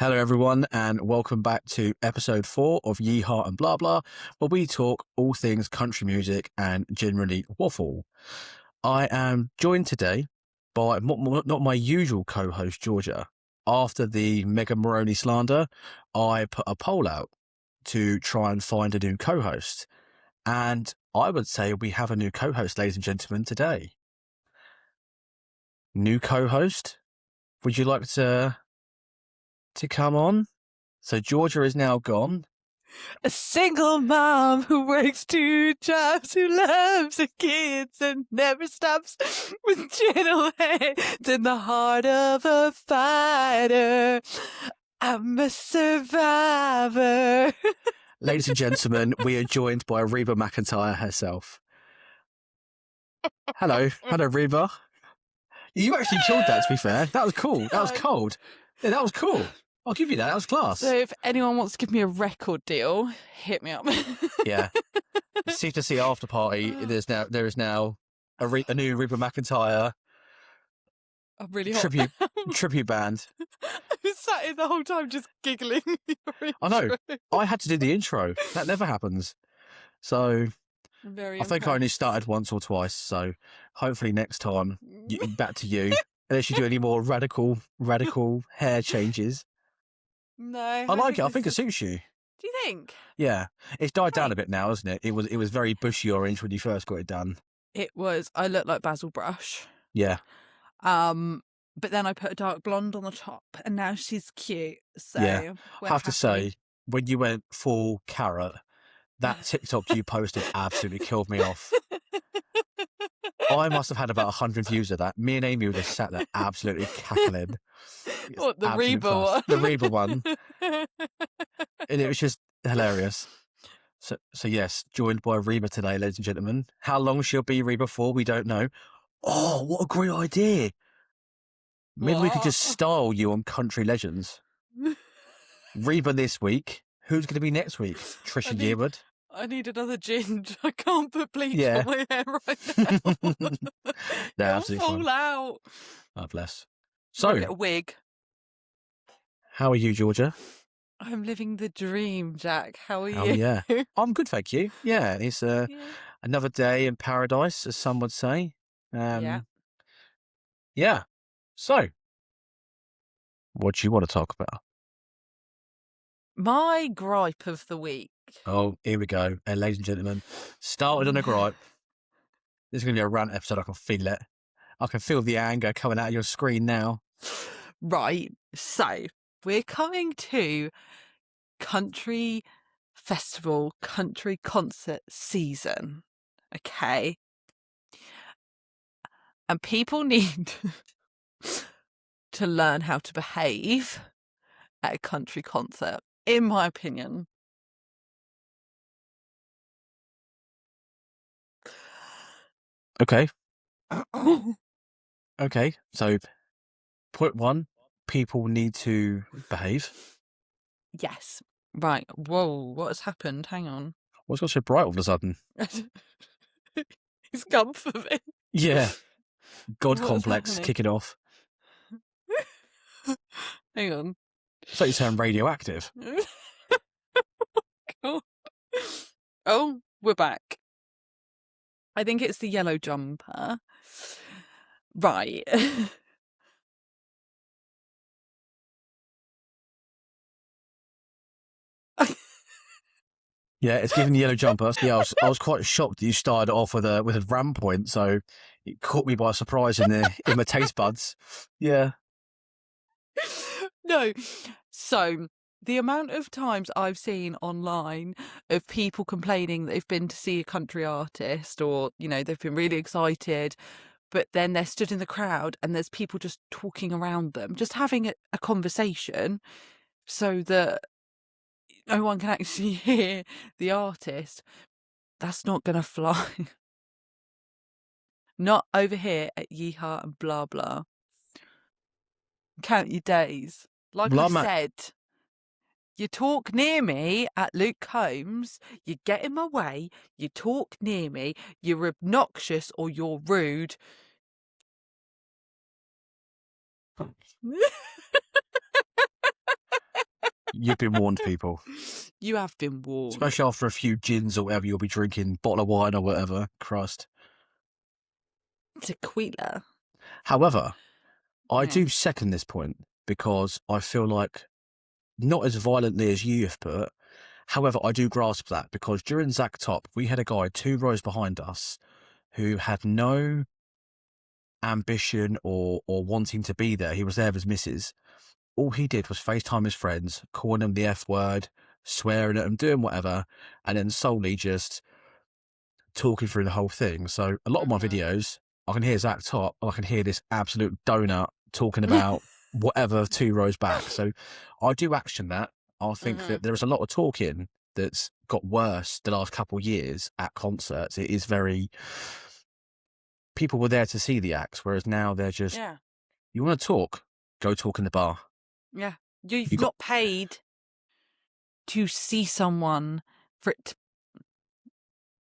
Hello, everyone, and welcome back to episode 4 of Yeehaw and Blah Blah, where we talk all things country music and generally waffle. I am joined today by not my usual co-host, Georgia. After the Mega Maroney slander, I put a poll out to try and find a new co-host. And I would say we have a new co-host, ladies and gentlemen, today. New co-host, would you like to come on? So Georgia is now gone. A single mom who works 2 jobs, who loves her kids and never stops with gentle hands in the heart of a fighter. I'm a survivor. Ladies and gentlemen, we are joined by Reba McEntire herself. Hello, Reba. You actually killed that, to be fair. That was cool. That was cold. Yeah, that was cool. I'll give you that. That was class. So if anyone wants to give me a record deal, hit me up. Yeah. C2C after party. There is now a new Reba McEntire tribute band. I was sat here the whole time just giggling. I know. I had to do the intro. That never happens. So I think I only started once or twice. So hopefully next time, back to you. Unless you do any more radical hair changes. No. I like it. I think it suits you. Do you think? Yeah. It's died down a bit now, isn't it? It was very bushy orange when you first got it done. It was. I looked like Basil Brush. Yeah. But then I put a dark blonde on the top, and now she's cute. So yeah. I have to say, when you went full carrot, that TikTok you posted absolutely killed me off. I must have had about 100 views of that. Me and Amy were just sat there absolutely cackling. What, the Reba one? The Reba one. And it was just hilarious. So yes, joined by Reba today, ladies and gentlemen. How long she'll be Reba for, we don't know. Oh, what a great idea. Maybe we could just style you on Country Legends. Reba this week. Who's going to be next week? Trisha Yearwood. I need another ginger. I can't put bleach on my hair right now. No, absolutely fall out. Oh, bless. So, get a wig. How are you, Georgia? I'm living the dream, Jack. How are you? Oh, yeah. I'm good, thank you. Yeah, it's another day in paradise, as some would say. Yeah. So, what do you want to talk about? My gripe of the week. Oh, here we go. Ladies and gentlemen, started on a gripe. This is going to be a rant episode. I can feel it. I can feel the anger coming out of your screen now. Right. So, we're coming to country festival, country concert season. Okay. And people need to learn how to behave at a country concert, in my opinion. Okay. Okay. So, point 1, people need to behave. Yes. Right. Whoa, what has happened? Hang on. What's got so bright all of a sudden? He's come for me. Yeah. God complex kicking off. Hang on. It's like you sound radioactive. God. Oh, we're back. I think it's the yellow jumper. Right. Yeah, it's giving the yellow jumper. Yeah, I was quite shocked that you started off with a Rant point, so it caught me by surprise in my taste buds. Yeah. No. So the amount of times I've seen online of people complaining that they've been to see a country artist, or, they've been really excited, but then they're stood in the crowd and there's people just talking around them, just having a conversation so that no one can actually hear the artist. That's not going to fly. Not over here at Yeehaw and Blah Blah. Count your days. Like I said, you talk near me at Luke Combs, you get in my way, you talk near me, you're obnoxious or you're rude. You've been warned, people. You have been warned. Especially after a few gins or whatever you'll be drinking, bottle of wine or whatever. Christ. Tequila. However, I Yeah. do second this point because I feel like not as violently as you have put. However, I do grasp that because during Zach Top, we had a guy 2 rows behind us who had no ambition or wanting to be there. He was there with his missus. All he did was FaceTime his friends, calling them the F word, swearing at them, doing whatever, and then solely just talking through the whole thing. So a lot of my videos, I can hear Zach Top, or I can hear this absolute donut talking about whatever 2 rows back. So I do action that. I think that there is a lot of talking that's got worse the last couple of years at concerts. It is very, people were there to see the acts, whereas now they're just, Yeah. you want to talk, go talk in the bar. Yeah. You've You got, not paid to see someone for it.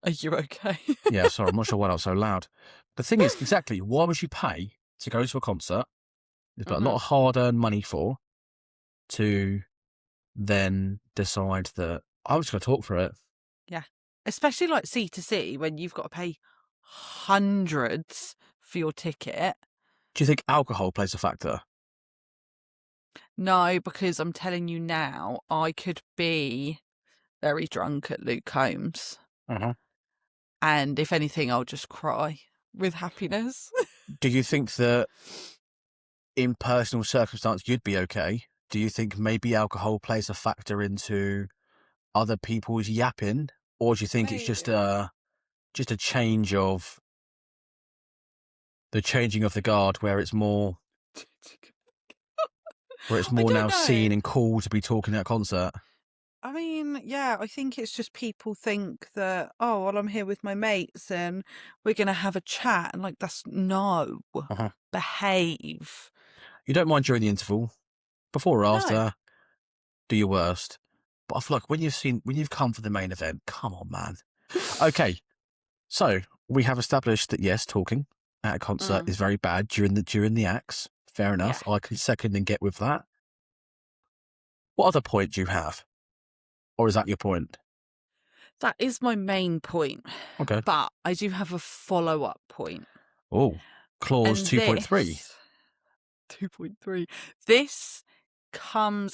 Are you okay? yeah, sorry, I'm not sure why I was so loud. The thing is, exactly, why would you pay to go to a concert you've got a lot of hard-earned money for to then decide that I'm just going to talk for it? Yeah. Especially like C2C when you've got to pay hundreds for your ticket. Do you think alcohol plays a factor? No, because I'm telling you now, I could be very drunk at Luke Combs. And if anything, I'll just cry with happiness. Do you think that in personal circumstance you'd be okay? Do you think maybe alcohol plays a factor into other people's yapping? Or do you think it's just Maybe. a change of the changing of the guard where it's more I don't now know. seen and cool to be talking at a concert? I mean, yeah, I think it's just people think that, oh, well, I'm here with my mates and we're going to have a chat. And like, no, behave. You don't mind during the interval, before or No. after, do your worst. But I feel like when you've come for the main event, come on, man. Okay, so we have established that yes, talking at a concert is very bad during the acts. Fair enough. Yeah. I can second and get with that. What other point do you have? Or is that your point? That is my main point. Okay. But I do have a follow-up point. Oh, clause And 2.3. this 2.3. This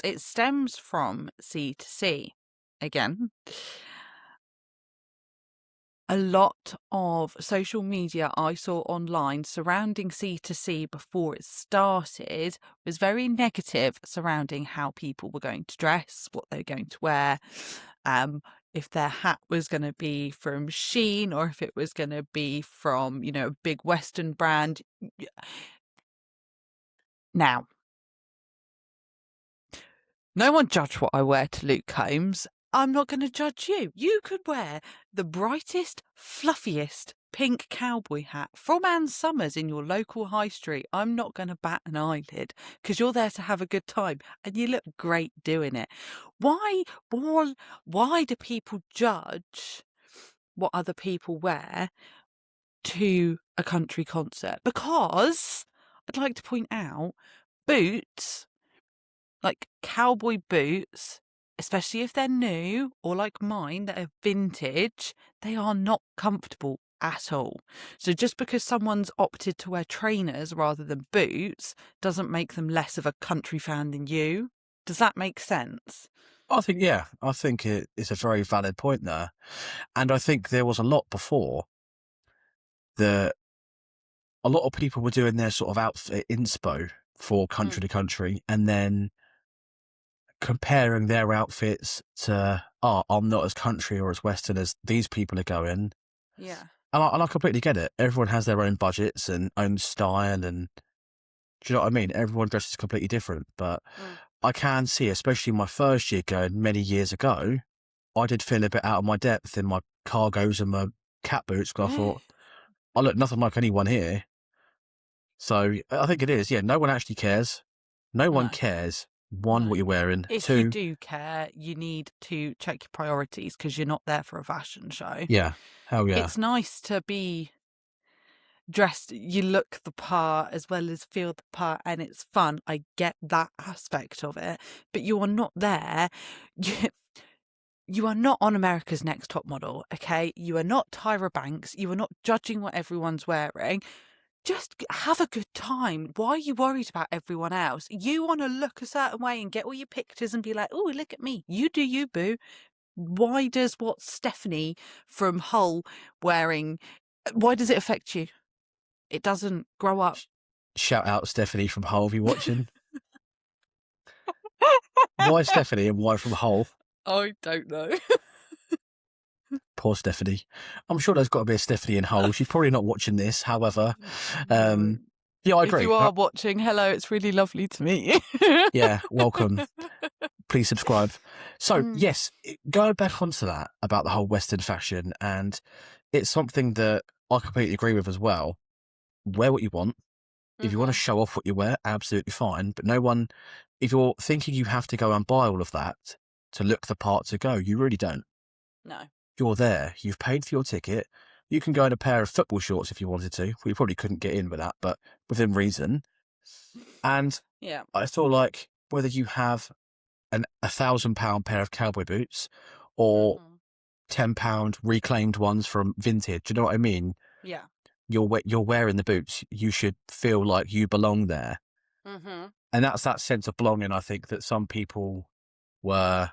it stems from C2C. Again, a lot of social media I saw online surrounding C2C before it started was very negative surrounding how people were going to dress, what they were going to wear, if their hat was going to be from Shein or if it was going to be from, a big Western brand. Now, no one judge what I wear to Luke Combs. I'm not going to judge you. You could wear the brightest, fluffiest pink cowboy hat from Ann Summers in your local high street. I'm not going to bat an eyelid because you're there to have a good time and you look great doing it. Why do people judge what other people wear to a country concert? Because I'd like to point out boots, like cowboy boots, especially if they're new or like mine that are vintage, they are not comfortable at all. So just because someone's opted to wear trainers rather than boots doesn't make them less of a country fan than you. Does that make sense? I think it's a very valid point there. And I think there was a lot before that a lot of people were doing their sort of outfit inspo for country to country and then comparing their outfits to, I'm not as country or as Western as these people are going. Yeah. And I completely get it. Everyone has their own budgets and own style and do you know what I mean? Everyone dresses completely different. But I can see, especially my first year going many years ago, I did feel a bit out of my depth in my cargos and my cat boots because I thought, I look nothing like anyone here. So I think it is. Yeah, no one actually cares. No one cares. One, No. what you're wearing. If Two, you do care, you need to check your priorities because you're not there for a fashion show. yeah, hell yeah. It's nice to be dressed, you look the part as well as feel the part, and it's fun. I get that aspect of it, but you are not there. You are not on America's Next Top Model, okay? You are not Tyra Banks. You are not judging what everyone's wearing. Just have a good time. Why are you worried about everyone else? You want to look a certain way and get all your pictures and be like, oh, look at me. You do you, boo. Why does what Stephanie from Hull wearing, why does it affect you? It doesn't. Grow up. Shout out Stephanie from Hull if you're watching. Why Stephanie and why from Hull? I don't know. Poor Stephanie. I'm sure there's got to be a Stephanie in Hull. She's probably not watching this. However, yeah, I agree. If you are watching, hello, it's really lovely to meet you. Yeah, welcome. Please subscribe. So, yes, going back onto that about the whole Western fashion, and it's something that I completely agree with as well. Wear what you want. If you want to show off what you wear, absolutely fine. But no one, if you're thinking you have to go and buy all of that to look the part to go, you really don't. No. You're there. You've paid for your ticket. You can go in a pair of football shorts if you wanted to. We probably couldn't get in with that, but within reason. And yeah, I feel like whether you have a £1,000 pair of cowboy boots or £10 reclaimed ones from vintage, do you know what I mean? Yeah. You're wearing the boots. You should feel like you belong there. And that's that sense of belonging, I think, that some people were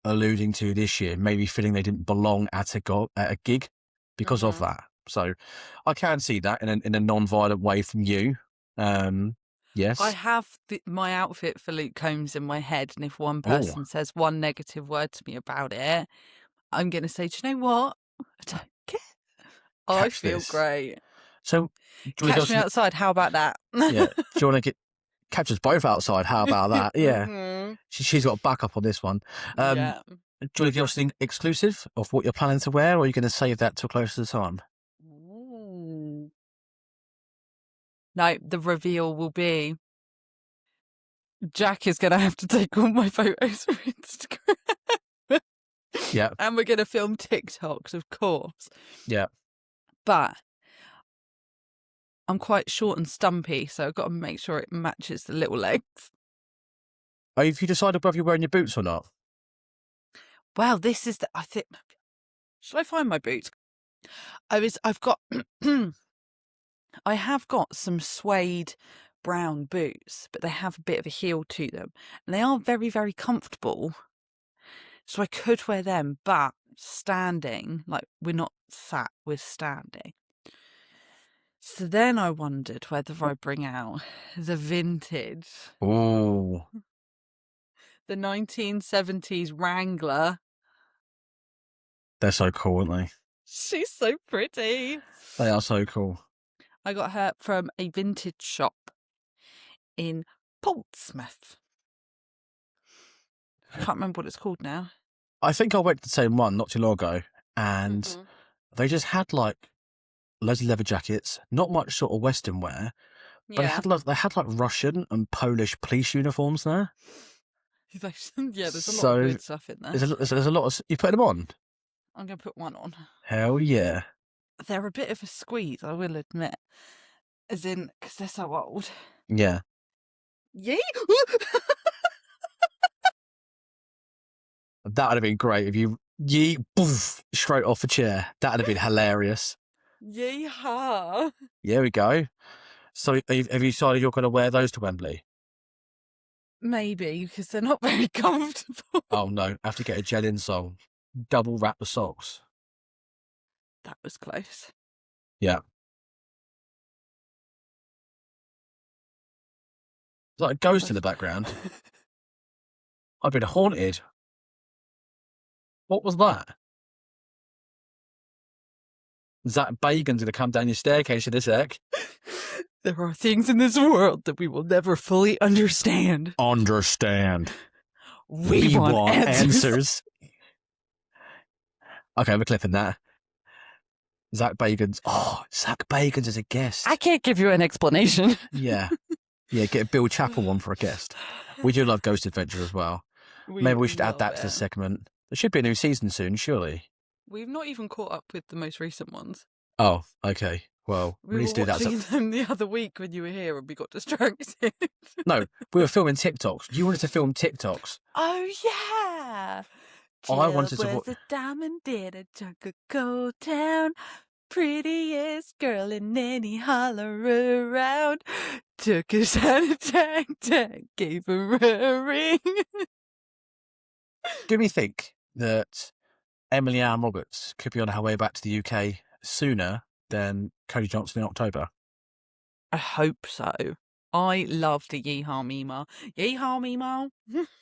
alluding to this year, maybe feeling they didn't belong at a gig because of that. So I can see that in a non-violent way from you. Yes. I have my outfit for Luke Combs in my head, and if one person says one negative word to me about it, I'm going to say, do you know what? I don't care. I feel great. So catch me outside. How about that? Yeah. Do you want to catch us both outside? How about that? Yeah. She's got a backup on this one. Yeah. Do you want to give us something exclusive of what you're planning to wear, or are you going to save that till close to the time? No, the reveal will be Jack is going to have to take all my photos for Instagram. Yeah. And we're going to film TikToks, of course. Yeah. But I'm quite short and stumpy, so I've got to make sure it matches the little legs. Oh, have you decided whether you're wearing your boots or not? Well, this is I think. Shall I find my boots? I've got. I have got some suede brown boots, but they have a bit of a heel to them, and they are very, very comfortable. So I could wear them, but standing, like we're not sat, we're standing. So then I wondered whether I bring out the vintage. Oh. The 1970s Wrangler. They're so cool, aren't they? She's so pretty. They are so cool. I got her from a vintage shop in Portsmouth. I can't remember what it's called now. I think I went to the same one not too long ago, and they just had like loads of leather jackets, not much sort of Western wear, but they had like Russian and Polish police uniforms there. Yeah, there's a lot of good stuff in there. There's a lot of. You put them on? I'm going to put one on. Hell yeah. They're a bit of a squeeze, I will admit. As in, because they're so old. Yeah. Yay! That would have been great if you poof, straight off a chair. That would have been hilarious. Yeehaw! There we go. So have you decided you're going to wear those to Wembley? Maybe, because they're not very comfortable. Oh no, I have to get a gel insole. Double wrap the socks. That was close. Yeah. It's like a ghost in the background. I've been haunted. What was that? Zach Bagan's going to come down your staircase in a sec. There are things in this world that we will never fully understand. We want answers. Okay, we're clipping that. Zach Bagan's. Oh, Zach Bagan's as a guest. I can't give you an explanation. Yeah. Yeah, get a Bill Chappell one for a guest. We do love Ghost Adventure as well. Maybe we should add that to the segment. There should be a new season soon, surely. We've not even caught up with the most recent ones. Oh, okay. Well, We we need were to do that. watching them the other week when you were here and we got distracted. No, we were filming TikToks. You wanted to film TikToks. Oh, yeah. I Jill wanted to was watch. a diamond in a Jungle Town. Prettiest girl in any holler around. Took his hand and tag, gave her a ring. Do me think that Emily Ann Roberts could be on her way back to the UK sooner than Cody Johnson in October? I hope so. I love the Yeehaw Meemaw. Yeehaw Meemaw.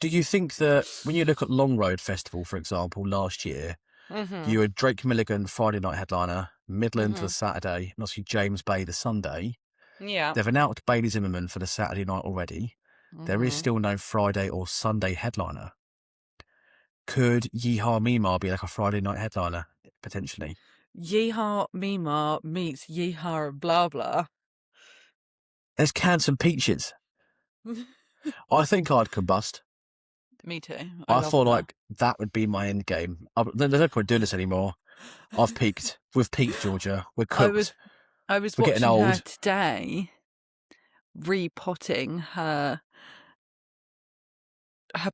Do you think that when you look at Long Road Festival, for example, last year, Mm-hmm. you had Drake Milligan Friday night headliner, Midland Mm-hmm. the Saturday, and obviously James Bay the Sunday. Yeah. They've announced Bailey Zimmerman for the Saturday night already. There is Mm-hmm. still no Friday or Sunday headliner. Could Yeehaw Meemaw be like a Friday night headliner, potentially? Yeehaw Meemaw meets Yeehaw blah blah. Let's can some peaches. I think I'd combust. Me too. I love feel that. like that would be my end game. There's no point doing this anymore. I've peaked. We've peaked, Georgia. We're cooked. I was We're getting watching her old. today, repotting her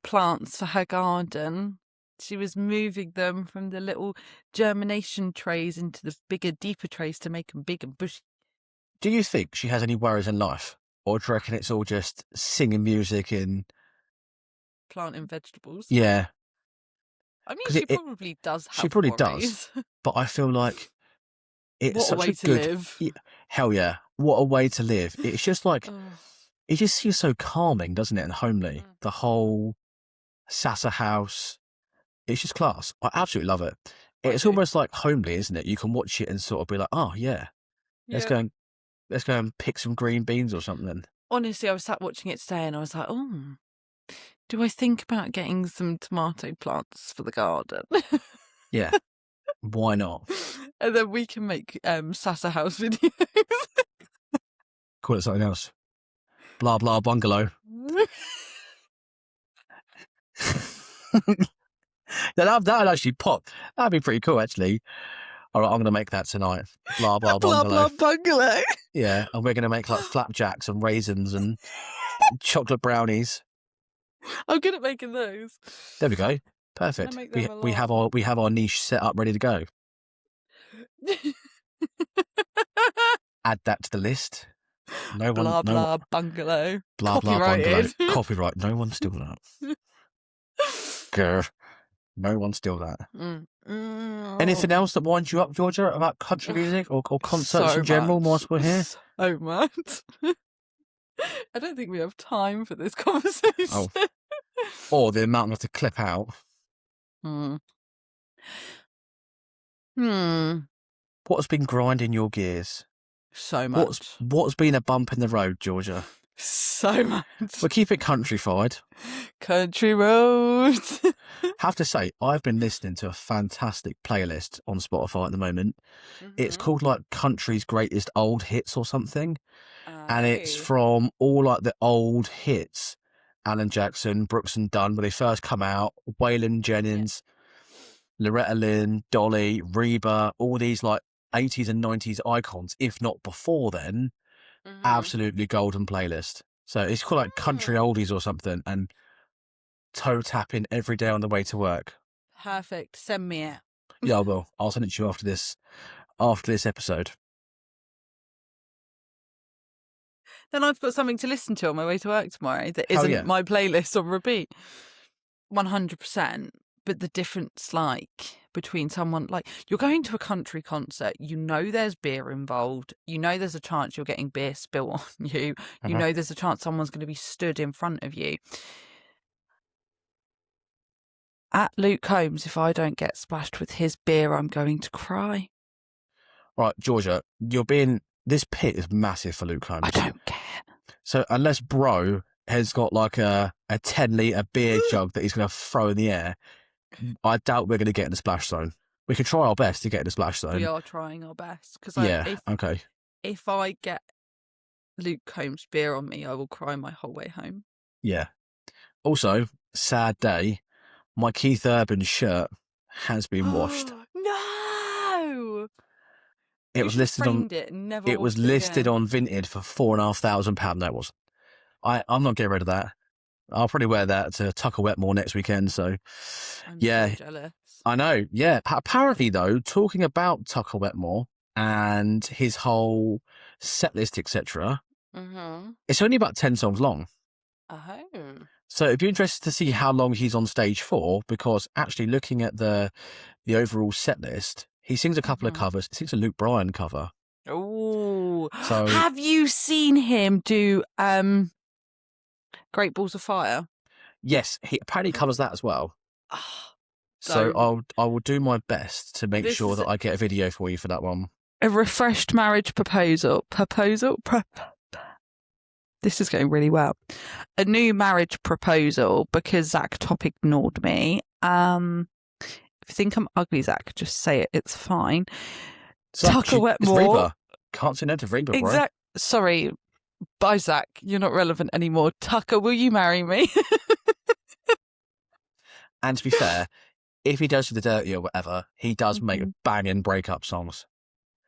plants for her garden. She was moving them from the little germination trays into the bigger, deeper trays to make them big and bushy. Do you think she has any worries in life? Or do you reckon it's all just singing music and... Planting vegetables. Yeah. I mean, 'Cause she probably does have she probably worries. does. But I feel like it's What a such way a to good... live. Yeah, hell yeah. What a way to live. It's just like... Oh. It just seems so calming, doesn't it? And homely. The whole Sasa house. It's just class. I absolutely love it. It's do. almost like homely, isn't it? You can watch it and sort of be like, oh yeah, let's go and pick some green beans or something. Honestly, I was sat watching it today and I was like, oh, do I think about getting some tomato plants for the garden? Yeah. Why not? And then we can make Sasa House videos. Call it something else. Blah blah bungalow. That'd actually pop. That'd be pretty cool, actually. All right, I'm going to make that tonight. Blah blah Blah bungalow. blah bungalow. Yeah, and we're going to make like flapjacks and raisins and chocolate brownies. I'm good at making those. There we go. Perfect. make them a We have our niche set up, ready to go. Add that to the list. No one. Blah no blah one, bungalow. blah blah bungalow. Copyrighted. Copyright. No one steal that. Grr. No one steal that. Anything else that winds you up, Georgia, about country music or concerts So in general? much. Whilst we're here. So much. I don't think we have time for this conversation. Oh. Or the amount we have to clip out. What's been grinding your gears? So much. What's been a bump in the road, Georgia? So much. We'll keep it countrified. Country roads. Have to say, I've been listening to a fantastic playlist on Spotify at the moment. It's called like Country's Greatest Old Hits or something. And it's from all like the old hits. Alan Jackson, Brooks and Dunn, when they first come out, Waylon Jennings, Loretta Lynn, Dolly, Reba, all these like 80s and 90s icons, if not before then. Absolutely golden playlist. So it's called like Country Oldies or something, and toe tapping every day on the way to work. Perfect. Send me it. Yeah, I will. I'll send it to you after this episode. Then I've got something to listen to on my way to work tomorrow that Hell isn't yeah. my playlist on repeat. 100%. But the difference, like, between someone, like, you're going to a country concert, you know there's beer involved, you know there's a chance you're getting beer spill on you, you know there's a chance someone's going to be stood in front of you. At Luke Combs, if I don't get splashed with his beer, I'm going to cry. Right, Georgia, this pit is massive for Luke Combs. I don't care. So unless bro has got like a 10-litre beer jug that he's going to throw in the air, I doubt we're going to get in the splash zone. We can try our best to get in the splash zone. We are trying our best. Because okay. If I get Luke Combs beer on me, I will cry my whole way home. Yeah. Also, sad day, my Keith Urban shirt has been washed. No! It You was should have listed on. framed it and never It was washed it listed again. on Vinted for £4,500. No, it wasn't. I'm not getting rid of that. I'll probably wear that to Tucker Wetmore next weekend. So, I'm so yeah, jealous. I know. Yeah. Apparently, though, talking about Tucker Wetmore and his whole set list, etc., Mm-hmm. it's only about 10 songs long. Oh. So it'd be interesting to see how long he's on stage for, because actually looking at the overall set list, he sings a couple of covers. He sings a Luke Bryan cover. Oh. So Have you seen him do Great Balls of Fire? yes, he apparently covers that as well. Oh, So don't. I will do my best to make This sure is that I get a video for you for that one. a refreshed marriage proposal. This is going really well. A new marriage proposal because Zach Top ignored me. If you think I'm ugly, Zach, just say it. It's fine. Zach, Tucker it's Wetmore. Reba. Can't say no to Reba, bro. Sorry. Bye, Zach. You're not relevant anymore. Tucker, will you marry me? And to be fair, if he does do the dirty or whatever, he does make banging breakup songs.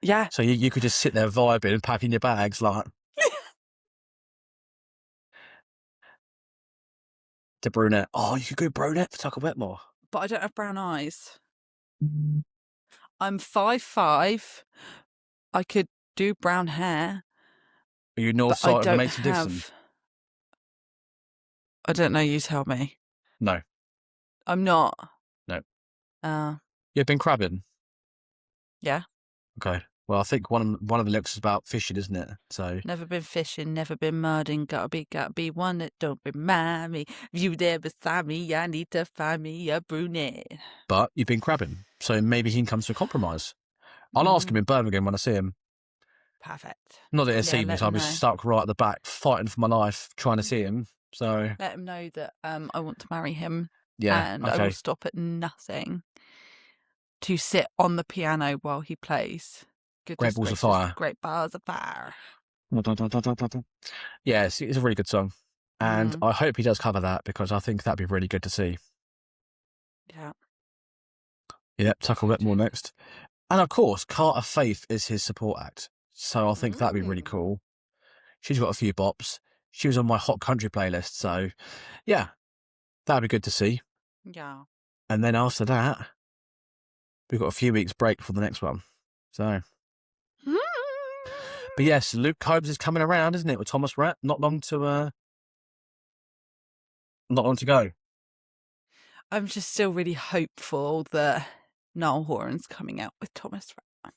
Yeah. So you could just sit there vibing and packing your bags like to brunette. Oh, you could go brunette for Tucker Wetmore. But I don't have brown eyes. I'm 5'5". I could do brown hair. Are you north But I side of the don't Mason Dixon? have. I don't know. You tell me. No. I'm not. No. You've been crabbing? Yeah. Okay. Well, I think one of the lyrics is about fishing, isn't it? So Never been fishing, never been mudding. Gotta be one that don't remind me. If you there beside me, I need to find me a brunette. But you've been crabbing, so maybe he can come to a compromise. I'll ask him in Birmingham when I see him. Perfect. Not that he'll see me, so I'll be stuck right at the back, fighting for my life, trying to see him. So let him know that I want to marry him. Yeah. And Okay. I will stop at nothing to sit on the piano while he plays. Great Balls of Fire. Great Balls of Fire. Yeah, it's a really good song. And I hope he does cover that, because I think that'd be really good to see. Yeah. Yep, Tucker Wetmore next. And of course, Carter Faith is his support act. So I think that'd be really cool. She's got a few bops. She was on my hot country playlist. So yeah, that'd be good to see. Yeah. And then after that, we've got a few weeks break for the next one. So, but yes, Luke Combs is coming around, isn't it, with Thomas Rhett? Not long to go. I'm just still really hopeful that Noel Horan's coming out with Thomas Rhett.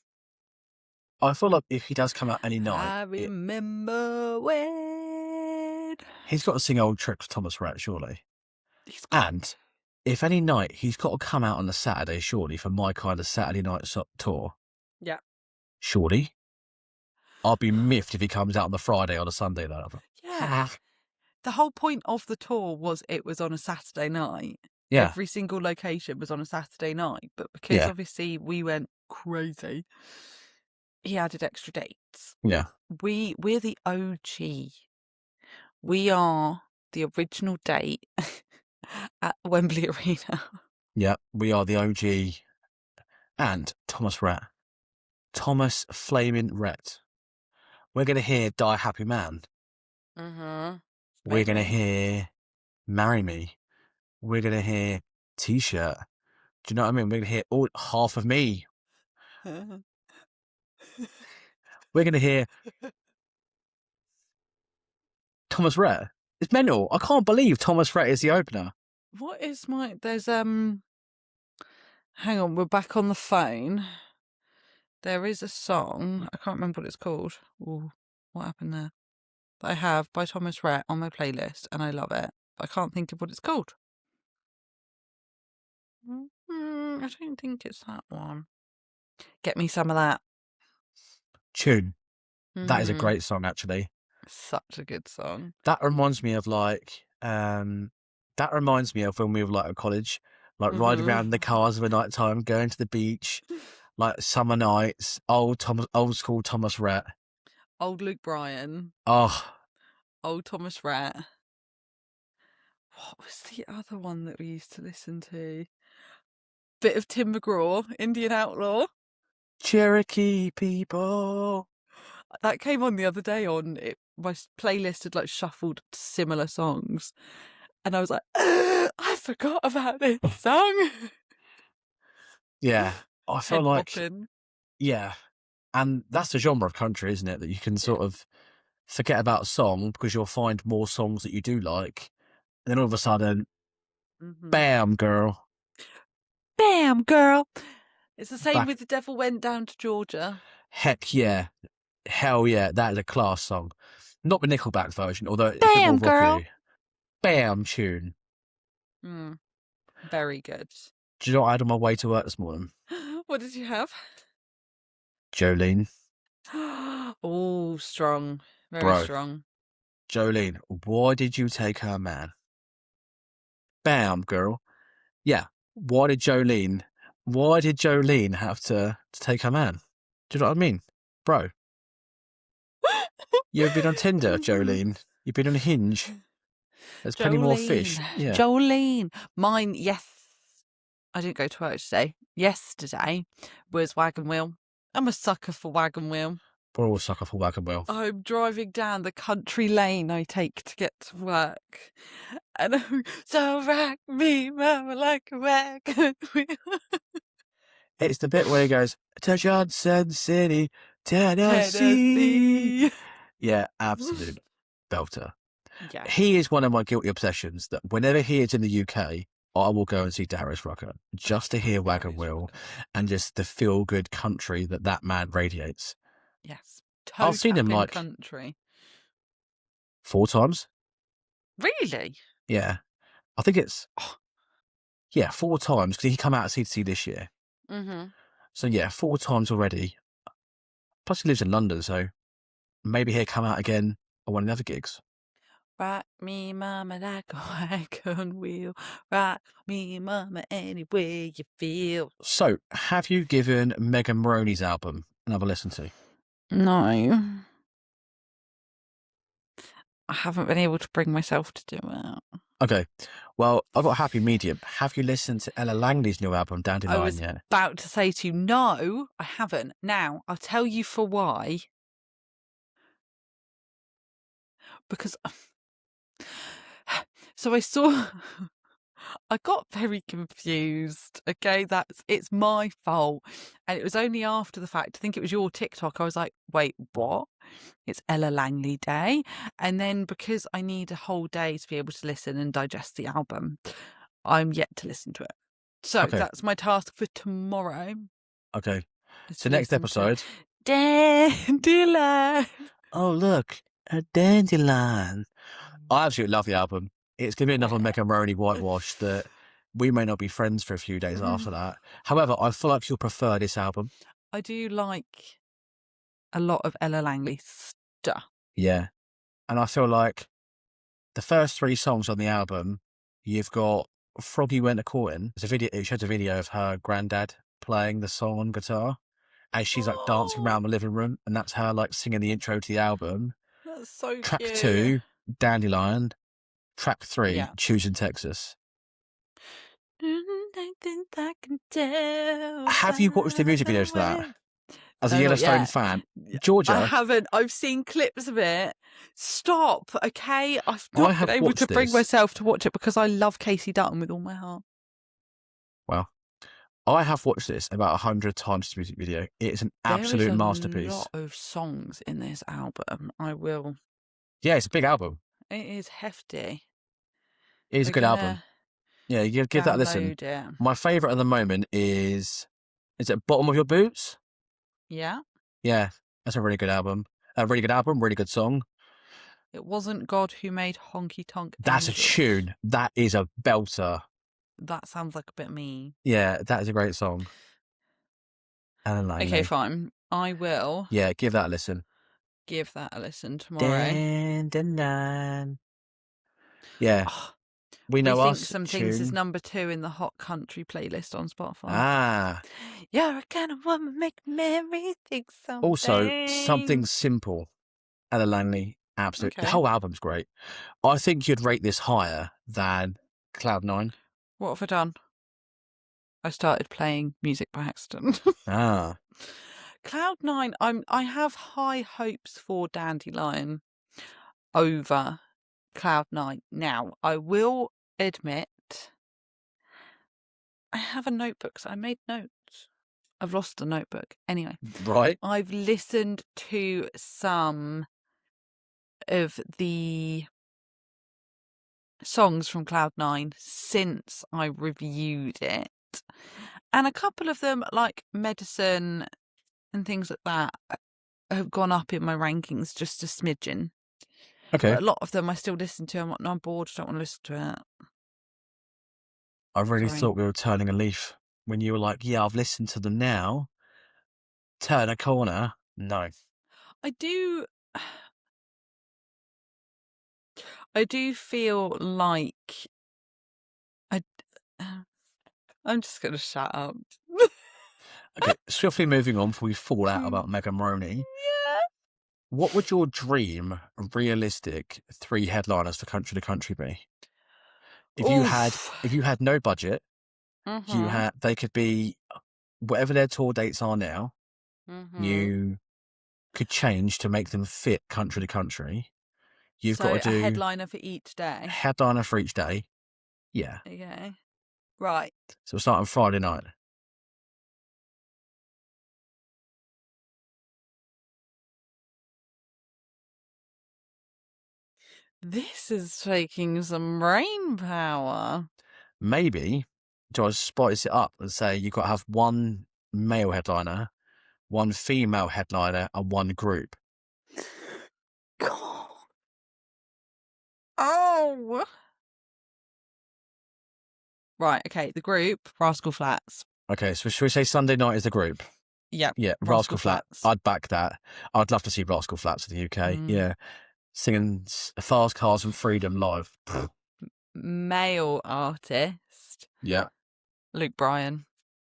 I feel like if he does come out any night, I remember when he's got to sing old tricks to Thomas Rhett, surely. And if any night, he's got to come out on a Saturday, surely, for my kind of Saturday night tour. Yeah. Surely. I'll be miffed if he comes out on the Friday or the Sunday, though. Yeah. The whole point of the tour was it was on a Saturday night. Yeah. Every single location was on a Saturday night. But because obviously we went crazy, he added extra dates. Yeah. We're the OG. We are the original date at Wembley Arena. Yeah, we are the OG. And Thomas Rhett. Thomas Flaming Rhett. We're going to hear Die Happy Man. We're going to hear Marry Me. We're going to hear T-shirt. Do you know what I mean? We're going to hear Half of Me. We're going to hear Thomas Rhett. It's mental. I can't believe Thomas Rhett is the opener. What is my... There's, hang on, we're back on the phone. There is a song. I can't remember what it's called. Ooh, what happened there? That I have by Thomas Rhett on my playlist, and I love it. But I can't think of what it's called. I don't think it's that one. Get Me Some of That. Tune. That is a great song, actually. Such a good song. That reminds me of when we were like at college, like riding around in the cars of a night time, going to the beach, like summer nights, old school Thomas Rhett. Old Luke Bryan. Oh. Old Thomas Rhett. What was the other one that we used to listen to? Bit of Tim McGraw, Indian Outlaw. Cherokee people. That came on the other day on it. My playlist had like shuffled similar songs, and I was like, I forgot about this song. Yeah, I feel Head like, bopping. yeah. And that's the genre of country, isn't it? That you can sort of forget about a song because you'll find more songs that you do like. And then all of a sudden, Mm-hmm. bam, girl. Bam, girl. It's the same Back. with The Devil Went Down to Georgia. Heck yeah. Hell yeah. That is a class song. Not the Nickelback version, although it's a bit more Bam, girl. rocky. Bam tune. Very good. Do you know what I had on my way to work this morning? What did you have? Jolene. Oh, strong. Very Bro. strong. Jolene, why did you take her man? Bam, girl. Yeah. Why did Jolene have to take her man? Do you know what I mean? Bro. You've been on Tinder, Jolene. You've been on Hinge. There's plenty more fish. Yeah. Jolene. Mine, yes. I didn't go to work today. Yesterday was Wagon Wheel. I'm a sucker for Wagon Wheel. We're all sucker for Wagon Wheel. I'm driving down the country lane I take to get to work. And I'm, so rock me, mama, like a wagon wheel. It's the bit where he goes, to Johnson City, Tennessee. Yeah, absolute belter. Yeah. He is one of my guilty obsessions that whenever he is in the UK, I will go and see Darius Rucker just to hear Wagon Wheel and just the feel-good country that man radiates. Yes. I've seen him like country. 4 times. Really? Yeah. I think it's, 4 times because he come out of C2C this year. Mm-hmm. So yeah, 4 times already. Plus he lives in London, so maybe he'll come out again on one of the other gigs. Rock me, mama, like a wagon wheel. Rock me, mama, any way you feel. So, have you given Megan Moroney's album another listen to? No. I haven't been able to bring myself to do it. Okay. Well, I've got a happy medium. Have you listened to Ella Langley's new album, Dandelion, I was yet? about to say to you, no, I haven't. Now, I'll tell you for why. Because... So I saw... I got very confused. Okay, it's my fault. And it was only after the fact, I think it was your TikTok, I was like, wait, what? It's Ella Langley Day. And then because I need a whole day to be able to listen and digest the album, I'm yet to listen to it. So that's my task for tomorrow. Okay. So next episode. Dandelion. Oh, look, a dandelion. I absolutely love the album. It's going to be another Megan Moroney whitewash that we may not be friends for a few days after that. However, I feel like you'll prefer this album. I do like a lot of Ella Langley stuff. Yeah. And I feel like the first 3 songs on the album, you've got Froggy Went a Courtin'. It shows a video of her granddad playing the song on guitar as she's like dancing around the living room, and that's her like singing the intro to the album. That's so Track cute. 2, Dandelion. Track 3, Choosing Texas. Have you watched the music videos for that? As a Yellowstone fan, Georgia. I haven't. I've seen clips of it. Stop, okay? I've not been able to bring myself to watch it because I love Casey Dutton with all my heart. Well, I have watched this about 100 times. This music video. It's an absolute masterpiece. There's a lot of songs in this album. I will. Yeah, it's a big album. It is hefty. It is a good album. Yeah, you give that a listen. My favourite at the moment is it Bottom of Your Boots? Yeah. Yeah, that's a really good album. Really good song. It wasn't God who made Honky Tonk That's Angels. a tune. That is a belter. That sounds like a bit mean. Yeah, that is a great song. Okay, fine. I will. Yeah, give that a listen. Give that a listen tomorrow. Yeah. We know Think us. Some Things is number 2 in the Hot Country playlist on Spotify. Ah. You're a kind of woman, make Mary think something. Also, Something Simple. Ella Langley, absolutely. Okay. The whole album's great. I think you'd rate this higher than Cloud 9. What have I done? I started playing music by accident. Cloud9, I have high hopes for Dandelion over Cloud9. Now, I will admit, I have a notebook, so I made notes. I've lost the notebook. Anyway, Right? I've listened to some of the songs from Cloud9 since I reviewed it. And a couple of them, like Medicine and things like that, have gone up in my rankings just a smidgen. Okay. But a lot of them I still listen to. I'm like, no, I'm bored. I don't want to listen to it. I really Sorry. thought we were turning a leaf when you were like, yeah, I've listened to them now. Turn a corner. No. I do. I do feel like I'm just gonna shut up. Okay, swiftly moving on before we fall out about Megan Roney. Yeah. What would your dream, realistic 3 headliners for country to country be? If you had no budget, Mm-hmm. they could be whatever their tour dates are now. Mm-hmm. You could change to make them fit country to country. You've got So to a do headliner for each day. headliner for each day. Yeah. Okay. Right. So we'll start on Friday night. This is taking some brain power. Maybe do I spice it up and say you've got to have 1 male headliner, 1 female headliner, and 1 group. God. Oh. Right. Okay. The group, Rascal Flats. Okay, so should we say Sunday night is the group? Yep. Yeah, Rascal Flat. I'd back that. I'd love to see Rascal Flats in the UK. Yeah, singing Fast Cars and Freedom live. Male artist. Yeah, Luke Bryan.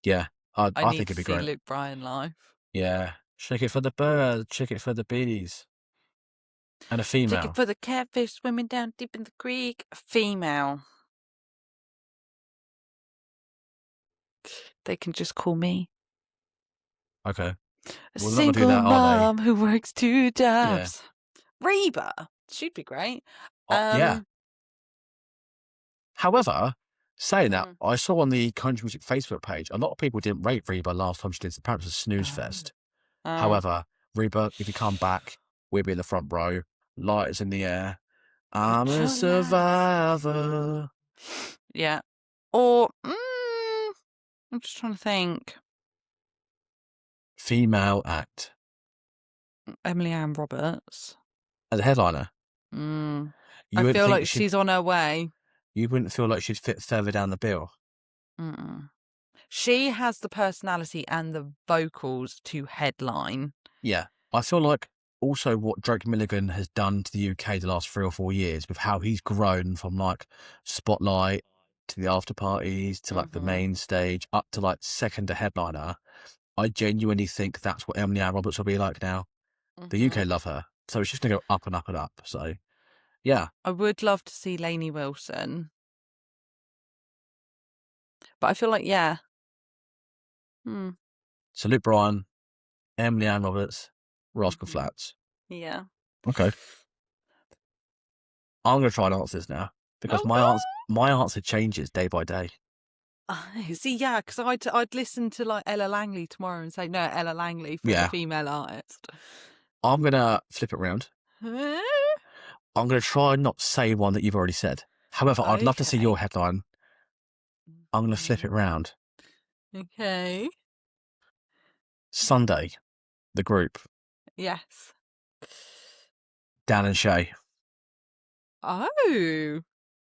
yeah. I I think need it'd to be see great. Luke Bryan live. Yeah, shake it for the bird, shake it for the bees, and a female. Take it for the catfish swimming down deep in the creek. Female. They can just call me Okay, a well, they're not gonna do single that, are they? mom who works 2 Yeah. jobs. Reba. She'd be great. Yeah. However, saying that, Mm. I saw on the country music Facebook page, a lot of people didn't rate Reba last time she did. Apparently, it was a snooze fest. However, Reba, if you come back, we'll be in the front row, lighters in the air. I'm a survivor. Yeah. Or, I'm just trying to think. Female act Emily Ann Roberts. as a headliner. I You wouldn't feel think like she's on her way. You wouldn't feel like she'd fit further down the bill. Mm-mm. She has the personality and the vocals to headline. Yeah, I feel like also what Drake Milligan has done to the UK the last 3 or 4 years with how he's grown from like Spotlight to the after parties to like the main stage up to like second to headliner. I genuinely think that's what Emily Ann Roberts will be like now. The UK love her, so it's just gonna go up and up and up. So yeah, I would love to see Lainey Wilson, but I feel like so Luke Bryan, Emily Ann Roberts, Rascal Flats. Yeah. Okay, I'm gonna try and answer this now because Oh, my answer changes day by day. see, yeah, because I'd listen to like Ella Langley tomorrow and say no, Ella Langley for the female artist. I'm gonna flip it around. I'm gonna try and not say one that you've already said. However, I'd love to see your headline. I'm gonna flip it round. Okay. Sunday, the group, Yes. Dan and Shay. Oh.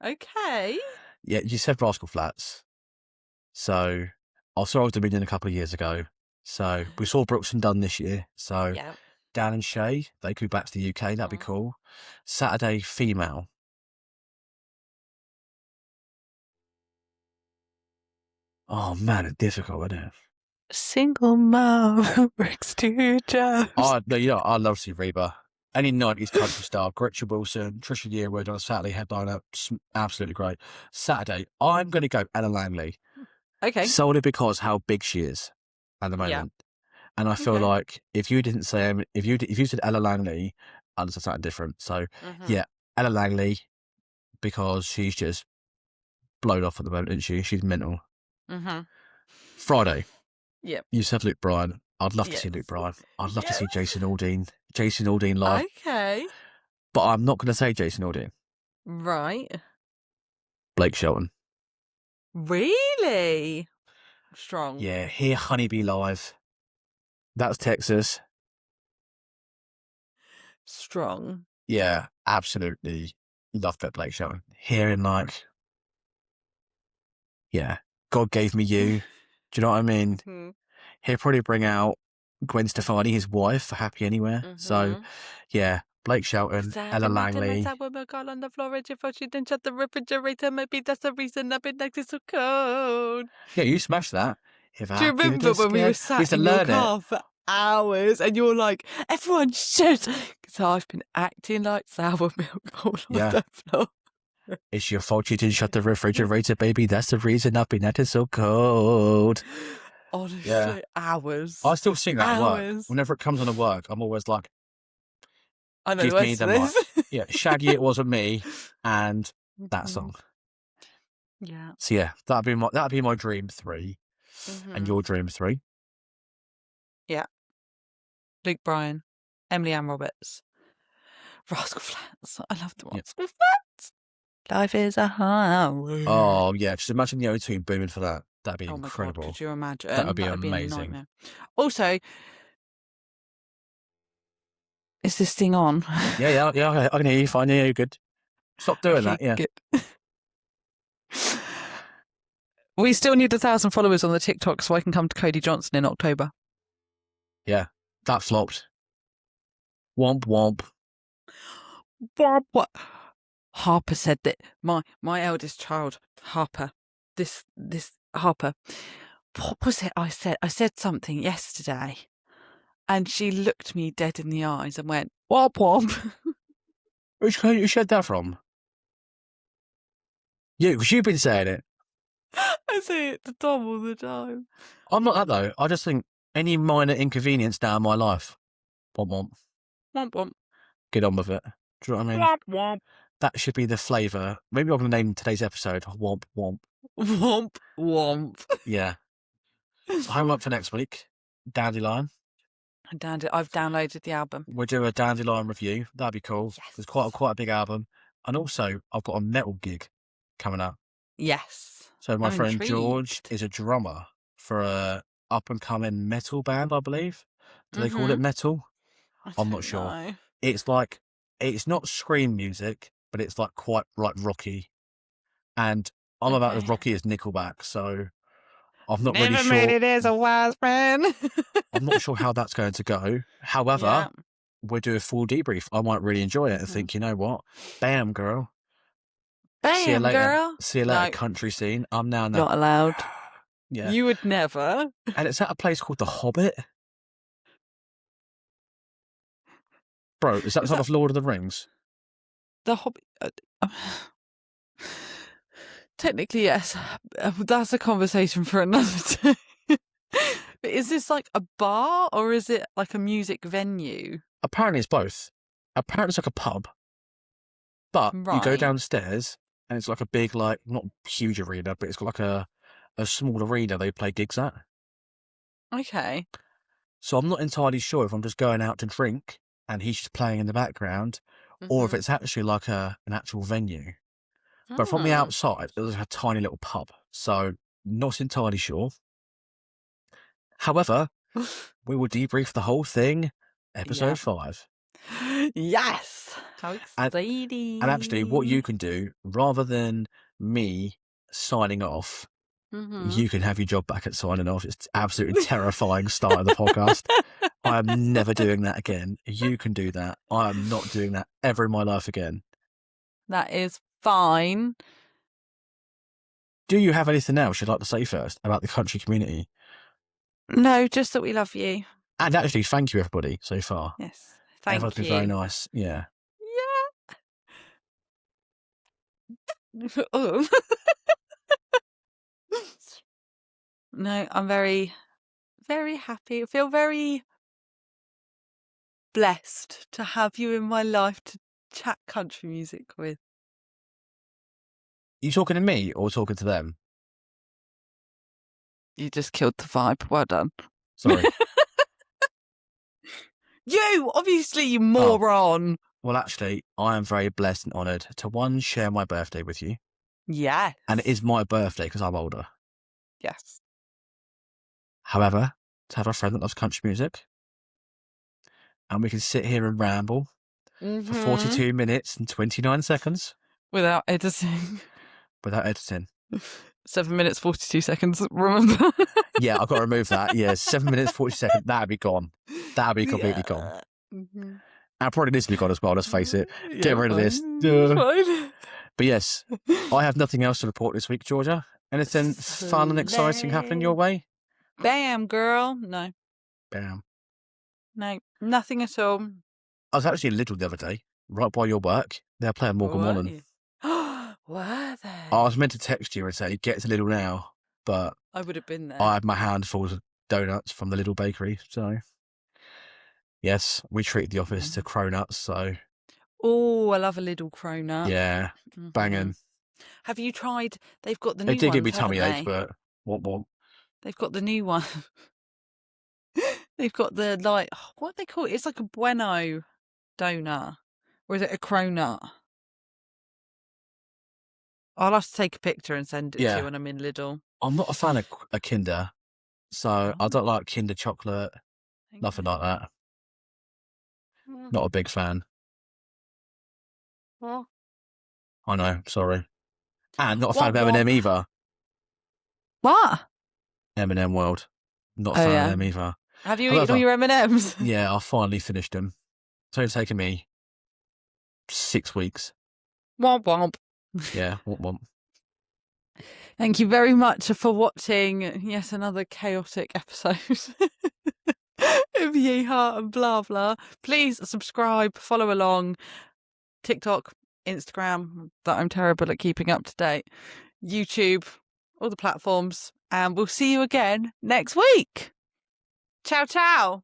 Okay. Yeah, you said Rascal Flats. So I saw Old Dominion a couple of years ago. So we saw Brooks and Dunn this year. So Yeah. Dan and Shay, they could be back to the UK. That'd be cool. Saturday, female. Oh man, it's difficult, isn't it? Single mom who works 2 jobs. I love to see Reba. Any 90s country star, Gretchen Wilson, Trisha Yearwood on a Saturday headliner, absolutely great. Saturday, I'm going to go Ella Langley. Okay. Solely because how big she is at the moment. And I feel Okay. like if you didn't say him, if you said Ella Langley, I'd have said something different. So yeah, Ella Langley, because she's just blown off at the moment, isn't she? She's mental. Friday, Yep. you said Luke Bryan. I'd love to Yes. see Luke Bryan. I'd love to see Yes. Jason Aldean. Jason Aldean live. Okay. But I'm not going to say Jason Aldean. Right. Blake Shelton. Really? Strong. Yeah, hear Honeybee live. That's Texas. Strong. Yeah, absolutely love that Blake Shelton. Hearing like, yeah, God gave me you. Do you know what I mean? He'll probably bring out Gwen Stefani, his wife, for Happy Anywhere. So, yeah, Blake Shelton, Ella Langley. I would girl on the floor if she didn't shut the refrigerator. Maybe that's the reason I've been like this so cold. Yeah, you smashed that. If Do you remember when we were sat in your car for hours and you're like, everyone should? Because I've been acting like sour milk all on the floor. It's your fault you didn't shut the refrigerator, baby. That's the reason I've been acting so cold. Honestly, hours. I still sing that at work. Hours. Whenever it comes on at work, I'm always like, I know give the me words the to mic. this. Yeah, Shaggy, It Wasn't Me, and that song. Yeah. So yeah, that'd be my dream 3. And your dream 3? Yeah. Luke Bryan, Emily Ann Roberts, Rascal Flatts. I love the Rascal Flatts. Life is a highway. Oh yeah, just imagine the O2 booming for that. That'd be incredible. My God, could you imagine? That would be That'd amazing. be a nightmare. Also, is this thing on? Yeah, I can hear you fine. Yeah, you're good. Stop doing that. Yeah. Good. We still need 1,000 followers on the TikTok so I can come to Cody Johnson in October. Yeah, that flopped. Womp womp. What? Harper said that my eldest child, Harper, this Harper. What was it I said? I said something yesterday, and she looked me dead in the eyes and went, "Womp womp." Which country you said that from? Yeah, because you've been saying it. I say it to Tom all the time. I'm not that though. I just think any minor inconvenience now in my life. Womp womp. Womp womp. Get on with it. Do you know what I mean? Womp womp. That should be the flavour. Maybe I'm going to name today's episode Womp Womp. Womp womp. Yeah. So homework for next week. Dandelion. I've downloaded the album. We'll do a Dandelion review. That'd be cool. Yes. It's quite a big album. And also, I've got a metal gig coming up. Yes. So my I'm friend intrigued. George is a drummer for a up-and-coming metal band, I believe. Do they call it metal? I'm not sure. Know. It's like, it's not scream music, but it's like quite like rocky. And I'm about as rocky as Nickelback, so I'm not really sure. Never made it as a wise man. I'm not sure how that's going to go. However, we'll do a full debrief. I might really enjoy it and think, you know what? Bam, girl. Bam, See you later. girl. See you later, country scene. I'm now Not allowed. Yeah. You would never. And it's at a place called The Hobbit. Bro, is that some of Lord of the Rings? The Hobbit. Technically, yes. That's a conversation for another day. But is this like a bar or is it like a music venue? Apparently it's both. Apparently it's like a pub. But you go downstairs and it's like a big, like, not huge arena, but it's got like a small arena they play gigs at. Okay. So I'm not entirely sure if I'm just going out to drink and he's just playing in the background, or if it's actually like an actual venue. But from the outside, it was like a tiny little pub. So not entirely sure. However, we will debrief the whole thing, episode 5. Yes! How exciting! And actually, what you can do, rather than me signing off, you can have your job back at signing off. It's absolutely terrifying start of the podcast. I am never doing that again. You can do that. I am not doing that ever in my life again. That is fine. Do you have anything else you'd like to say first about the country community? No, just that we love you. And actually, thank you, everybody, so far. Yes. Thank Everyone's you. been very nice. Yeah. Yeah. Oh. No, I'm very, very happy. I feel very blessed to have you in my life to chat country music with. You talking to me or talking to them? You just killed the vibe. Well done. Sorry. You, obviously, you moron. Well, actually, I am very blessed and honoured to share my birthday with you. Yes. And it is my birthday because I'm older. Yes. However, to have a friend that loves country music and we can sit here and ramble for 42 minutes and 29 seconds Without editing. without editing. 7 minutes, 42 seconds, remember? Yeah, I've got to remove that. Yeah, 7 minutes, 40 seconds. That'd be gone. That'd be completely gone. Mhm. And probably needs to be gone as well, let's face it. Yeah, Get rid of this. fine. But yes, I have nothing else to report this week, Georgia. Anything fun and exciting happening your way? Bam, girl. No. Bam. No. Nothing at all. I was actually in Lidl the other day, right by your work. They're playing Morgan Were Wallen. you? Were they? I was meant to text you and say, get to Lidl now, but I would have been there. I had my hand full of donuts from the Lidl bakery. So, yes, we treated the office to cronuts. So, Oh, I love a little cronut. yeah, banging. Have you tried? They've got the new It did ones, give me haven't tummy ache, they? but what? They've got the new one. They've got the, like, what do they call it? It's like a bueno donut. Or is it a cronut? I'll have to take a picture and send it to you when I'm in Lidl. I'm not a fan of a Kinder, so I don't like Kinder chocolate, nothing like that. Not a big fan. Well, I know, sorry. And not a fan of M&M either. what? M&M World. Not a fan of them either. Have you eaten all your M&Ms? Yeah, I finally finished them. It's only taken me 6 weeks. Womp womp. Yeah, womp. Thank you very much for watching yet another chaotic episode of Yeehaw and blah blah. Please subscribe, follow along. TikTok, Instagram, that I'm terrible at keeping up to date. YouTube, all the platforms. And we'll see you again next week. Ciao, ciao.